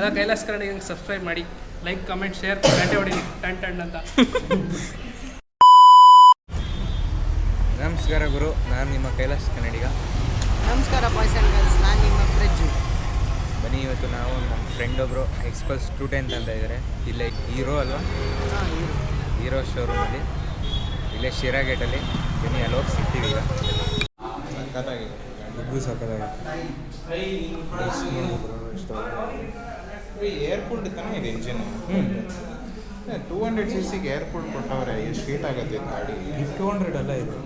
ಎಲ್ಲ ಕೈಲಾಸ್ ಕನ್ನಡಿಗಂಗೆ ಸಬ್ಸ್ಕ್ರೈಬ್ ಮಾಡಿ, like comment share ಗಂಟೆ ಹೊಡೀನಿ ಟಣ್ ಅಂತ. ನಮಸ್ಕಾರ ಗುರು, ನಾನು ನಿಮ್ಮ ಕೈಲಾಸ್ ಕನ್ನಡಿಗ. ನಮಸ್ಕಾರ ಬಾಯ್ಸ್ ಆ್ಯಂಡ್ ಗರ್ಲ್ಸ್, ನಾನು ನಿಮ್ಮ ಪ್ರಜ್ಜು. ಬನ್ನಿ, ಇವತ್ತು ನಾವು ನಮ್ಮ ಫ್ರೆಂಡ್ ಒಬ್ಬರು ಎಕ್ಸ್ಪಲ್ಸ್ 210 ಅಂತ ಇದ್ದಾರೆ. ಇಲ್ಲೇ ಹೀರೋ ಅಲ್ವಾ, ಹೀರೋ ಶೋರೂಮಲ್ಲಿ, ಇಲ್ಲೇ ಶಿರಾ ಗೇಟಲ್ಲಿ. ಬನ್ನಿ, ಅಲ್ಲಿ ಹೋಗಿ ಸಿಗ್ತೀವಿ ಈಗ. ಸಕ್ಕತ್ತಾಗಿದೆ, ದುಡ್ಡು ಸಕ್ಕತ್ತಾಗಿದೆ. ಏರ್ ಕೂಲ್ಡ್ ತಾನೇ ಇದೆ ಇಂಜಿನ್. 200cc ಏರ್ ಕೂಲ್ಡ್ ಕೊಟ್ಟವ್ರೆ. ಎಷ್ಟು ಹೀಟ್ ಆಗುತ್ತೆ ಗಾಡಿ. 200 ಅಲ್ಲ ಇದು.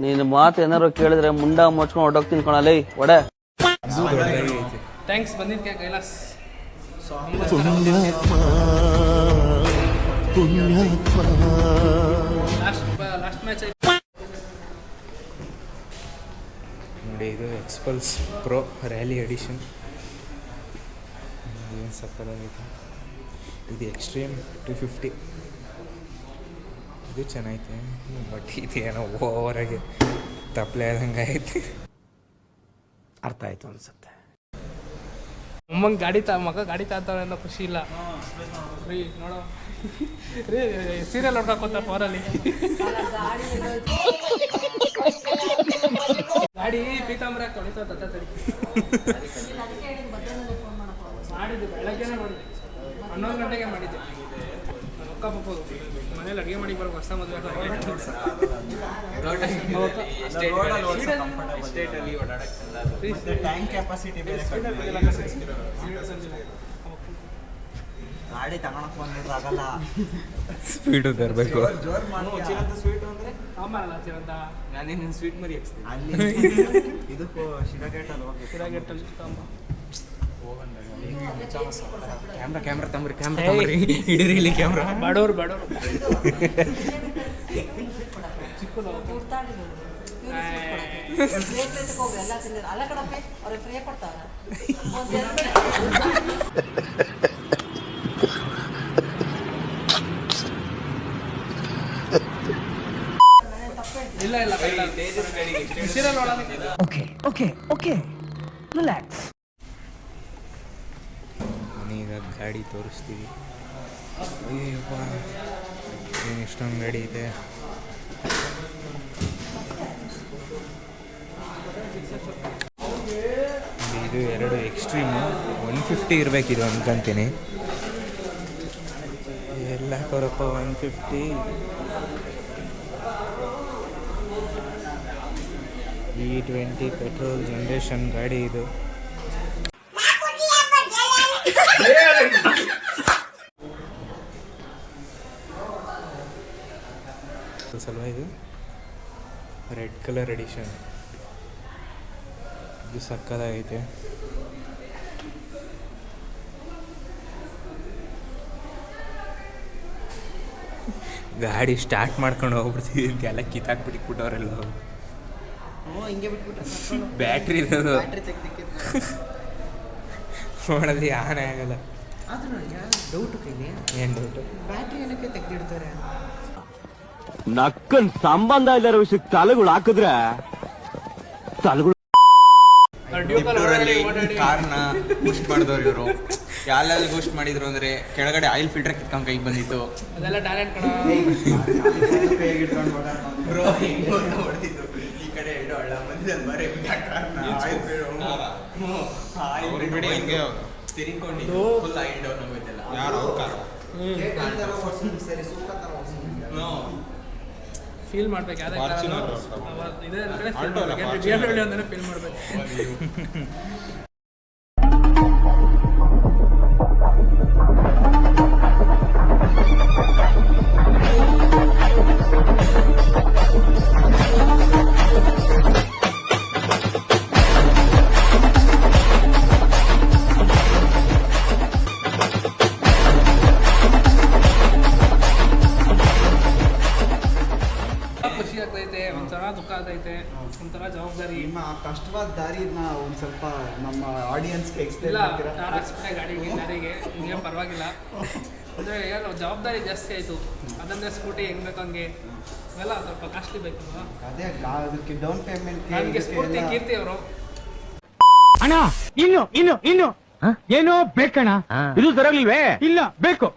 ನೀನು ಮಾತು ಏನಾರು ಕೇಳಿದ್ರೆ ಮುಂಡ ಮುಚ್ಕೊಂಡು ಹೊಡೋಗ್ತೀನಿ ಕಣಲೇ ಒಡೆ. ಥ್ಯಾಂಕ್ಸ್ ಬಂದಿದ್ದಕ್ಕೆ ಕೈಲಾಸ್. ಲಾಸ್ಟ್ ಮ್ಯಾಚ್ ನೋಡಿ, ಇದು ಎಕ್ಸ್ಪಲ್ಸ್ ಪ್ರೋ ರ್ಯಾಲಿ ಎಡಿಷನ್. ಏನು ಸಕ್ಕತ್ತಾಗೈತೆ. ಇದು ಎಕ್ಸ್ಟ್ರೀಮ್ 250. ಇದು ಚೆನ್ನಾಗೈತೆ, ಬಟ್ ಇದೇನೋ ಓವರಾಗಿ ತಪ್ಪಲೆ ಆದಂಗೆ ಐತೆ. ಅರ್ಥ ಆಯ್ತು ಅನ್ಸುತ್ತೆ. ಅಮ್ಮಂಗೆ ಮಗ ಗಾಡಿ ತಾತವ್ರೆ ಅನ್ನೋ ಖುಷಿ ಇಲ್ಲ ರೀ. ನೋಡೋ ರೀ, ಸೀರಿಯಲ್ ನೋಡ್ಕೋತ ಫೋನಲ್ಲಿ ಗಾಡಿ ಪೀತಾಂಬರ ತೊಳಿತ ತಡಿ ಮಾಡಿದ್ದು. ಬೆಳಗ್ಗೆನೇ ಮಾಡಿದ್ದೆ, 11 ಗಂಟೆಗೆ ಮಾಡಿದ್ದೆ. ನನ್ನ ಅಕ್ಕ ಪಪ್ಪದು ಮನೇಲಿ ಅಡುಗೆ ಮಾಡಿ ಬರೋ ಹೊಸ ಮದುವೆ ಟ್ಯಾಂಕ್ ಕೆಪಾಸಿಟಿ ಗಾಡಿ ತಗೊಳಕ್ ಬಂದಿದ್ರಾಗಲ್ಲ, ಸ್ಪೀಡು ತರಬೇಕು. ಸ್ವೀಟ್ ಅಂದ್ರೆ ಆಮಲ್ಲ ಚಿರಂತ ನಾನೇನು ಸ್ವೀಟ್ ಮರಿ ಅಲ್ಲಿ ಇದಕ್ಕೂ ಶಿರಾಗೇಟಲ್ಲಿ ಹೋಗಿ ಶಿರಾಗೇಟಲ್ಲಿ ಕ್ಯಾಮ್ರಾ ತಂಬ್ರಿ ಹಿಡೀರಿ ಇಲ್ಲಿ ಕ್ಯಾಮ್ರಾ. ಬಡೋರು ಚಿಕ್ಕದು ಅಲ್ಲ ಕಡಪೆ ಅವ್ರಿಗೆ ಫ್ರೀ ಕೊಡ್ತಾರೆ. ಇಲ್ಲ ಸೀರಿಯಲ್ ಓಕೆ ರಿಲ್ಯಾಕ್ಸ್. ಈಗ ಗಾಡಿ ತೋರಿಸ್ತೀವಿ. ಅಯ್ಯಪ್ಪ, ಏನು ಇಷ್ಟೊಂದು ಗಾಡಿ ಇದೆ. ಇದು 2 ಎಕ್ಸ್ಟ್ರೀಮು 150 ಇರಬೇಕಿದು ಅನ್ಕೊಂತೀನಿ. ಎಲ್ಲ ಕೊರಪ್ಪ 150. E20 ಪೆಟ್ರೋಲ್ ಜನ್ರೇಷನ್ ಗಾಡಿ ಇದು. ಸಲ್ವಾ ಇದು ರೆಡ್ ಕಲರ್ ಎಡಿಷನ್. ಇದು ಸಕ್ಕತ್ತಾಗೈತೆ. ಗಾಡಿ ಸ್ಟಾರ್ಟ್ ಮಾಡ್ಕೊಂಡು ಹೋಗ್ಬಿಡ್ತೀವಿ ಅಂತ ಎಲ್ಲ ಕಿತ್ತಾಕ್ಬಿಟ್ಟಿಕ್ಬಿಟ್ಟವ್ರೆಲ್ಲ. ಹಿಂಗೆ ಬಿಟ್ಬಿಟ್ರೆ ಬ್ಯಾಟ್ರಿ ಇರೋದು ಬ್ಯಾಟ್ರಿ ತೆಗ್ದಿಕ್ಕಿದ್ರೆ ನೋಡಲ್ಲಿ ಆನೆ ಆಗಲ್ಲ. ಆದ್ರೂ ಡೌಟು ಕೈಲಿ, ಏನು ಡೌಟು? ಬ್ಯಾಟ್ರಿ ಏನಕ್ಕೆ ತೆಗ್ದಿಡ್ತಾರೆ? ನಕ್ಕನ್ ಸಂಬಂಧ ಇಲ್ಲರ ವಿಷಯಕ್ಕೆ ತಲೆಗಳು ಹಾಕಿದ್ರೆ ತಲೆಗಳು ಕಾರ್ನ ಬೂಸ್ಟ್ ಮಾಡಿದವ್ರು ಇವರು. ಯಾಲೆಲ್ಲಿ ಬೂಸ್ಟ್ ಮಾಡಿದ್ರು ಅಂದ್ರೆ ಕೆಳಗಡೆ ಆಯಿಲ್ ಫಿಲ್ಟರ್ ಕಿತ್ಕೊಂಡು ಕೈಗೆ ಬಂದಿತ್ತು. ಅದೆಲ್ಲ ಟ್ಯಾಲೆಂಟ್ ಕಣ. ಬ್ರೋ ಹೊಡೆದಿದ್ದು ಈ ಕಡೆ ಎರಡು ಹಳ್ಳ ಬಂದಿದ್ದು ಬರೀ ಕಾರ್ನ ಆಯಿಲ್ ಹಿಂಗೆ ತಿರ್ಕೊಂಡಿದ್ದು ಫುಲ್ ಆಯಿಲ್ ಡೌನ್ ಹೋಗೋದಿಲ್ಲ. ಯಾರು ಅವ್ರ ಕಾರ? ಸರಿ, ಸೂಪರ್ ತರ ಫೀಲ್ ಮಾಡ್ಬೇಕು ಯಾವುದೇ ಫಾರ್ಚುನರ್ ಇದೆ ಆಲ್ಟೋ ಅಲ್ಲ, BMW ಅಂದ್ರೆ ಫೀಲ್ ಮಾಡ್ಬೇಕು. ಖುಷಿ ಆಗ್ತೈತೆ, ಒಂಥರ ದುಃಖ ಆಗ್ತೈತೆ, ಒಂಥರ ಜವಾಬ್ದಾರಿ. ನಿಮ್ಮ ಕಷ್ಟವಾದ ದಾರಿನ ಒಂದು ಸ್ವಲ್ಪ ನಮ್ಮ ಆಡಿಯನ್ಸ್ಗೆ ಎಕ್ಸ್ಪ್ಲೇನ್ ಇಲ್ಲ, ಮಾಡ್ತೀರಾ? ಟಾರ್ ಹಾಕ್ಸ್ಬಿಟ್ಟೆ ದಾರಿಗೆ ಹಿಂಗೆ ಪರವಾಗಿಲ್ಲ. ಅಂದರೆ ಏನು ಜವಾಬ್ದಾರಿ ಜಾಸ್ತಿ ಆಯಿತು. ಅದನ್ನೇ ಸ್ಕೂಟಿ ಹೆಂಗೆ ಬೇಕು ಹಂಗೆ ಅವೆಲ್ಲ ಸ್ವಲ್ಪ ಕಾಸ್ಟ್ಲಿ ಬೇಕು. ಅದೇ ಅದಕ್ಕೆ ಡೌನ್ ಪೇಮೆಂಟ್ ನನಗೆ ಸ್ಫೂರ್ತಿ ಕೀರ್ತಿ ಅವರು. ಅಣ್ಣ ಇನ್ನು ಏನೋ ಬೇಕಣ್ಣ. ಇದು ತರಲಿಲ್ವೇ? ಇಲ್ಲ ಬೇಕು.